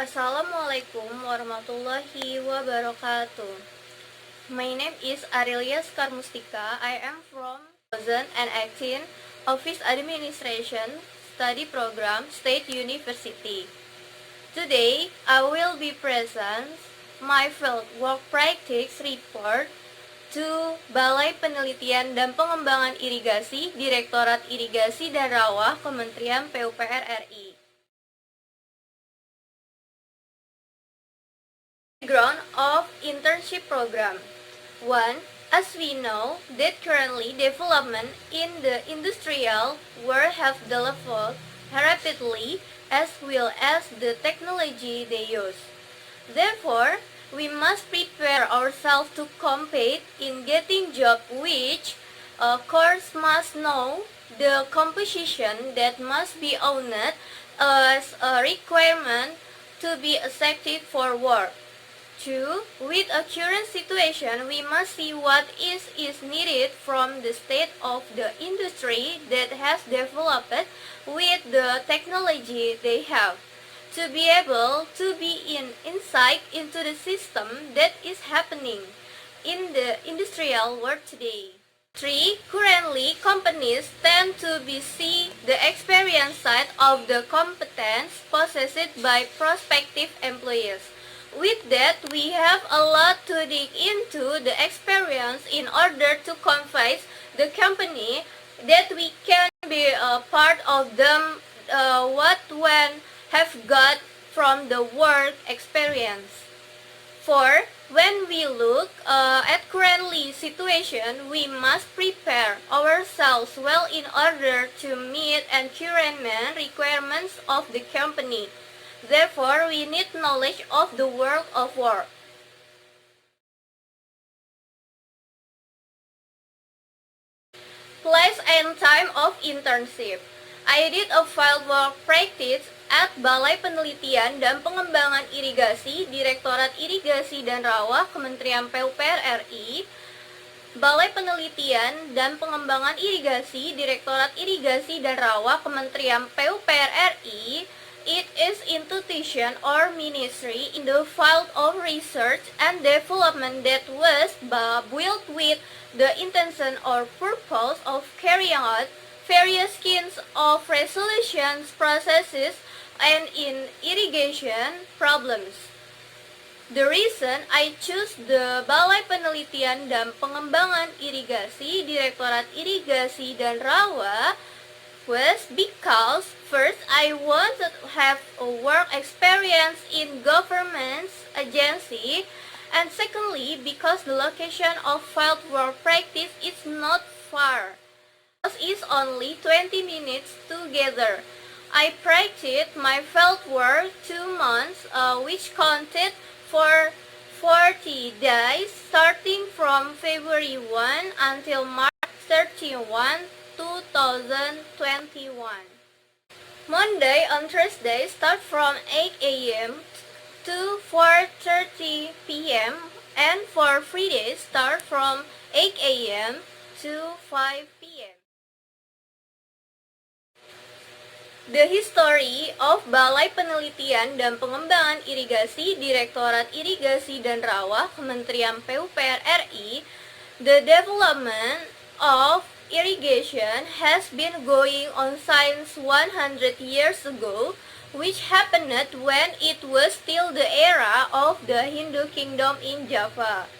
Assalamualaikum warahmatullahi wabarakatuh. My name is Arilia Skarmustika. I am from 2018 Office Administration Study Program State University. Today, I will be present my field work practice report to Balai Penelitian dan Pengembangan Irigasi, Direktorat Irigasi dan Rawa, Kementerian PUPR RI. Background of internship program. 1. As we know that currently development in the industrial world have developed rapidly as well as the technology they use. Therefore, we must prepare ourselves to compete in getting job which course must know the composition that must be owned as a requirement to be accepted for work. 2. With a current situation, we must see what is needed from the state of the industry that has developed with the technology they have, to be able to be in insight into the system that is happening in the industrial world today. 3. Currently, companies tend to be see the experience side of the competence possessed by prospective employees. With that, we have a lot to dig into the experience in order to convince the company that we can be a part of them what one have got from the work experience. 4. When we look at currently situation, we must prepare ourselves well in order to meet and current requirements of the company. Therefore, we need knowledge of the world of work. Place and time of internship. I did a field work practice at Balai Penelitian dan Pengembangan Irigasi, Direktorat Irigasi dan Rawa, Kementerian PUPR RI. Balai Penelitian dan Pengembangan Irigasi, Direktorat Irigasi dan Rawa, Kementerian PUPR RI. It is institution or ministry in the field of research and development that was built with the intention or purpose of carrying out various kinds of resolutions processes and in irrigation problems. The reason I choose the Balai Penelitian dan Pengembangan Irigasi, Direktorat Irigasi dan Rawa was because first I wanted to have a work experience in government agency, and secondly because the location of field work practice is not far. It is only 20 minutes together. I practiced my field work 2 months, which counted for 40 days starting from February 1 until March 31, 2021. Monday and Thursday start from 8 a.m. to 4:30 p.m. and for Friday start from 8 a.m. to 5 p.m. The history of Balai Penelitian dan Pengembangan Irigasi, Direktorat Irigasi dan Rawa, Kementerian PUPR RI. The development of irrigation has been going on since 100 years ago, which happened when it was still the era of the Hindu kingdom in Java.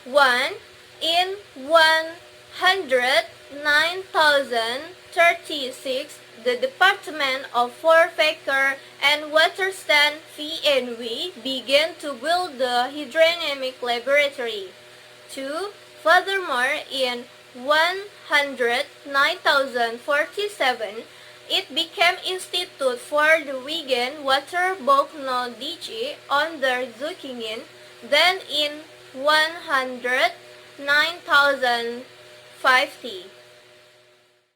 1. In 109,036, the Department of Forestry and Watershed (VNW) began to build the hydrodynamic laboratory. 2. Furthermore, in 109,047, it became Institute for the Vegan Water Technology under Zukingin. Then in 109,050.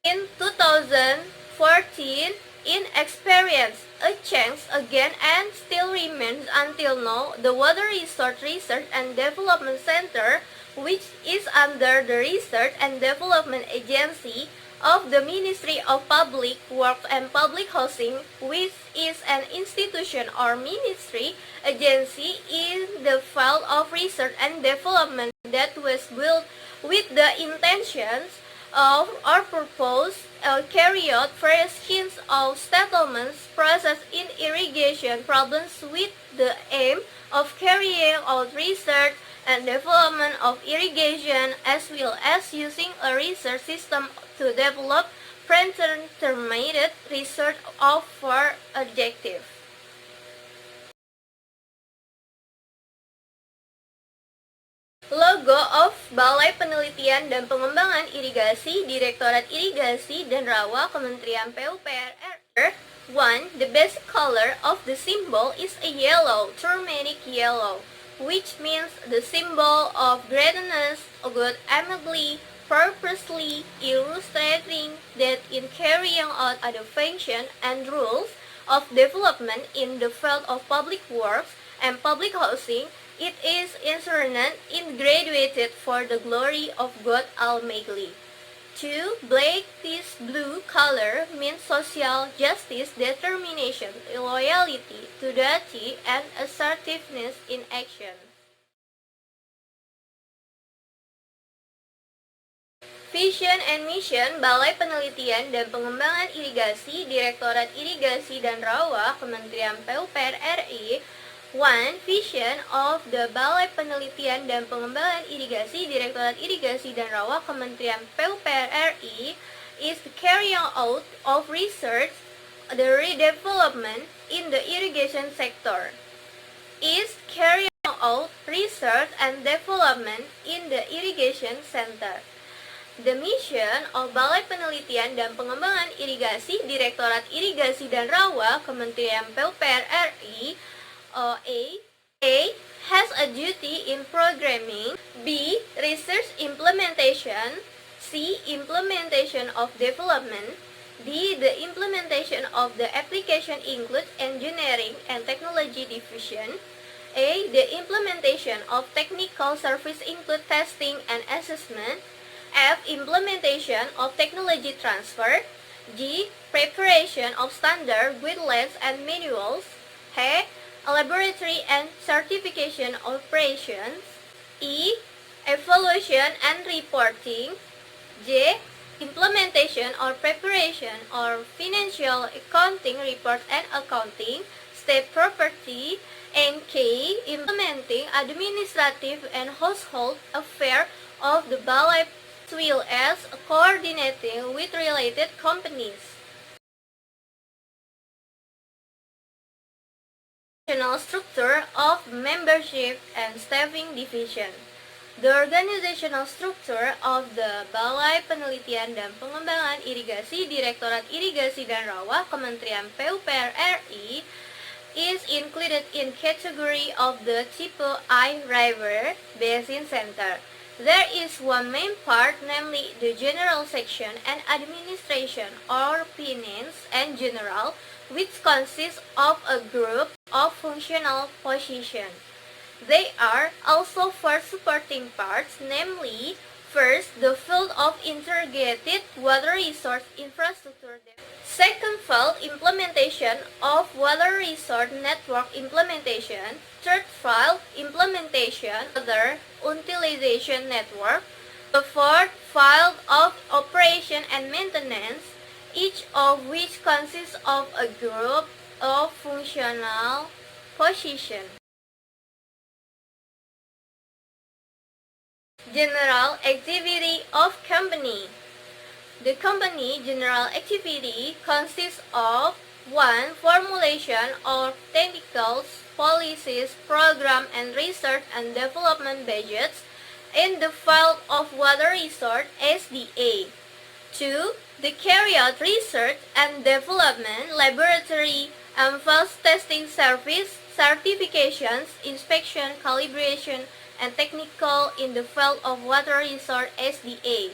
In 2014, in experience a change again and still remains until now the Water Resource Research and Development Center, which is under the Research and Development Agency, of the Ministry of Public Works and Public Housing, which is an institution or ministry agency in the field of research and development that was built with the intentions of or purpose carry out various kinds of settlements process in irrigation problems with the aim of carrying out research and development of irrigation as well as using a research system to develop predetermined research of for objective. Logo of Balai Penelitian dan Pengembangan Irigasi, Direktorat Irigasi dan Rawa, Kementerian PUPR RI. 1. The basic color of the symbol is a yellow, turmeric yellow, which means the symbol of greatness, good amiably, purposely, illustrating that in carrying out the function and rules of development in the field of public works and public housing, it is inherent in graduated for the glory of God Almighty. 2. Black, this blue color means social justice, determination, loyalty to duty, and assertiveness in action. Vision and Mission Balai Penelitian dan Pengembangan Irigasi, Direktorat Irigasi dan Rawa, Kementerian PUPR RI. 1. Vision of the Balai Penelitian dan Pengembangan Irigasi, Direktorat Irigasi dan Rawa, Kementerian PUPR RI is the carrying out of research, the redevelopment in the irrigation sector. Is carrying out research and development in the irrigation center. The mission of Balai Penelitian dan Pengembangan Irigasi, Direktorat Irigasi dan Rawa, Kementerian PUPR RI. A. Has a duty in programming. B. Research implementation. C. Implementation of development. D. The implementation of the application includes engineering and technology division. A. The implementation of technical service include testing and assessment. F. Implementation of technology transfer. G. Preparation of standard guidelines and manuals. H. Laboratory and certification operations. E. Evaluation and reporting. J. Implementation or preparation or financial accounting report and accounting, state property. And K. Implementing administrative and household affairs of the Balai as well as coordinating with related companies. Organizational structure of membership and staffing division. The organizational structure of the Balai Penelitian dan Pengembangan Irigasi, Direktorat Irigasi dan Rawa, Kementerian PUPR RI is included in category of the type I River Basin Center. There is one main part, namely the general section and administration or finance and general, which consists of a group of functional positions. They are also four supporting parts, namely, first, the field of integrated water resource infrastructure. Second, field implementation of water resource network implementation. Third, field implementation of water utilization network. The fourth, field of operation and maintenance, each of which consists of a group of functional positions. General activity of company. The company general activity consists of 1. Formulation of technicals, policies, program and research and development budgets in the field of water resource SDA. 2. The carry out research and development, laboratory and field testing service, certifications, inspection, calibration, and technical in the field of water resource SDA.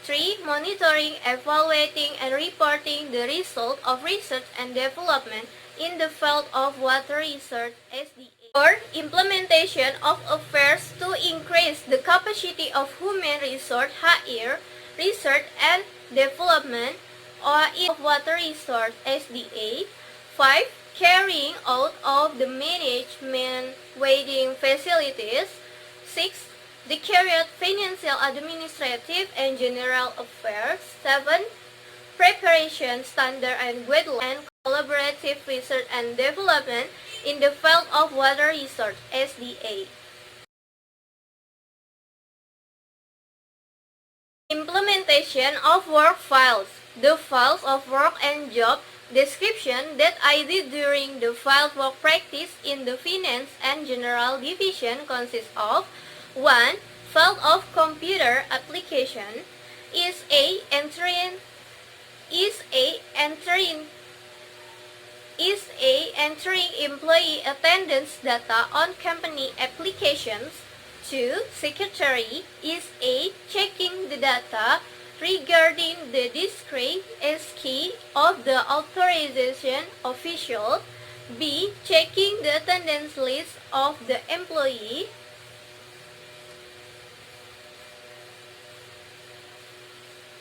3. Monitoring, evaluating, and reporting the result of research and development in the field of water research SDA. 4. Implementation of affairs to increase the capacity of human resource HR, research and development or of water resource SDA. 5. Carrying out of the management weighting facilities. 6. The carry out financial, administrative, and general affairs. 7. Preparation, standard and guidelines, collaborative research and development in the field of water resource SDA. Implementation of work files. The files of work and job description that I did during the field work practice in the finance and general division consists of 1. File of computer application is a entering employee attendance data on company applications. 2. Secretary is a checking the data regarding the discrete as key of the authorization official. B. Checking the attendance list of the employee.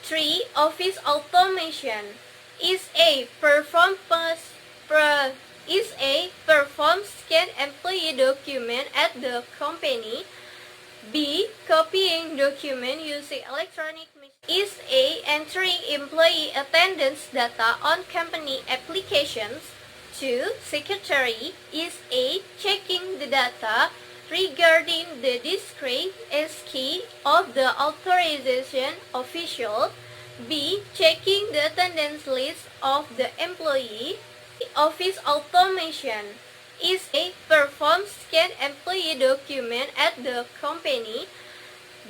3. Office automation is a perform scan employee document at the company. B. Copying document using electronic machine is a entering employee attendance data on company applications. 2. Secretary is a checking the data regarding the discrete as key of the authorization official. B. Checking the attendance list of the employee. Office automation is a perform scan employee document at the company.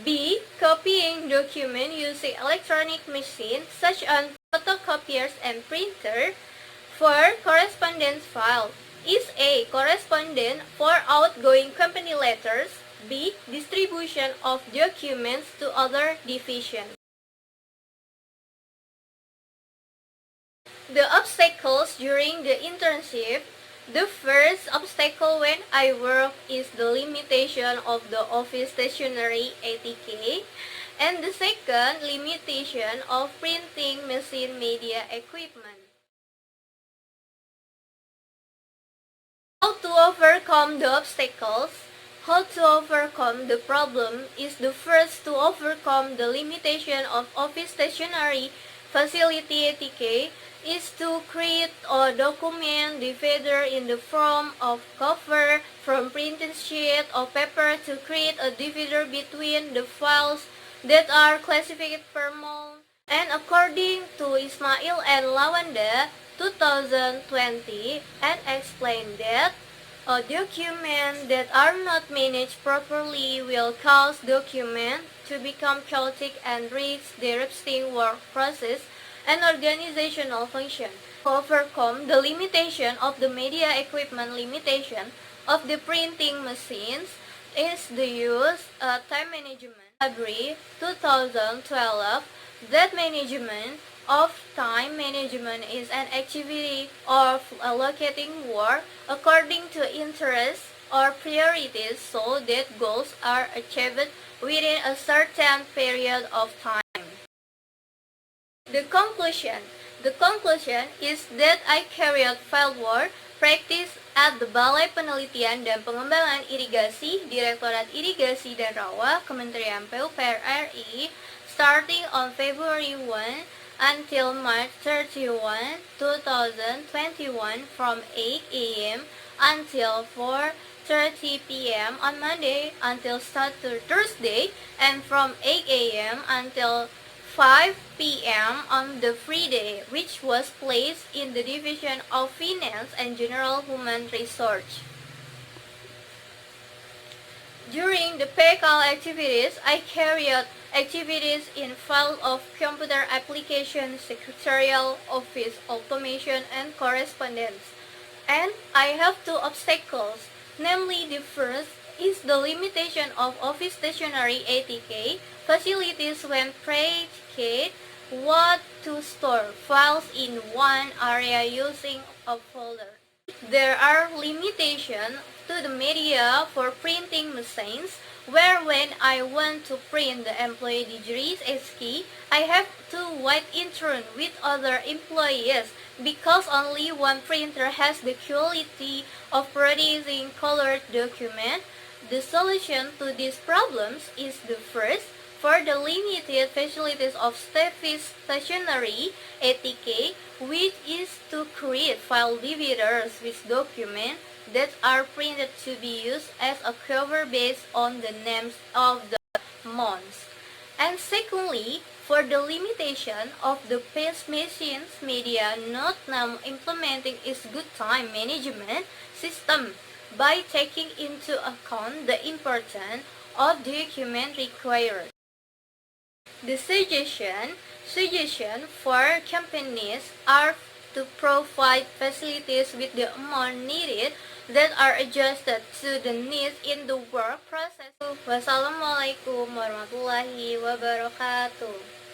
B. Copying document using electronic machine such as photocopiers and printer. 4. Correspondence file is a correspondent for outgoing company letters. B. Distribution of documents to other divisions. The obstacles during the internship. The first obstacle when I work is the limitation of the office stationery ATK, and the second limitation of printing machine media equipment. How to overcome the obstacles? How to overcome the problem is the first to overcome the limitation of office stationery facility ATK is to create a document divider in the form of cover from printed sheet of paper to create a divider between the files that are classified per month. And according to Ismail and Lawanda 2020 and explained that a document that are not managed properly will cause document to become chaotic and risk disrupting work process and organizational function. To overcome the limitation of the media equipment limitation of the printing machines is the use of time management. Library 2012 that management of time management is an activity of allocating work according to interests or priorities so that goals are achieved within a certain period of time. The conclusion is that I carried out fieldwork practice at the Balai Penelitian dan Pengembangan Irigasi, Direktorat Irigasi dan Rawa, Kementerian PUPR RI, starting on February 1 until March 31, 2021 from 8 a.m. until 4:30 p.m. on Monday until Thursday, and from 8 a.m. until 5 p.m. on the free day, which was placed in the Division of Finance and General Human Resource. During the PECAL activities, I carried out activities in field of computer application, secretarial, office automation, and correspondence. And I have two obstacles, namely the first is the limitation of office stationery ATK facilities when predicate what to store files in one area using a folder. There are limitations to the media for printing machines, where when I want to print the employee degrees as key, I have to wait in turn with other employees because only one printer has the quality of producing colored document. The solution to these problems is the first, for the limited facilities of Steffi's Stationery, ATK, which is to create file dividers with documents that are printed to be used as a cover based on the names of the months. And secondly, for the limitation of the paste machines media not now implementing its good time management system by taking into account the importance of document required. The suggestion for companies are to provide facilities with the amount needed that are adjusted to the needs in the work process. Wassalamualaikum warahmatullahi wabarakatuh.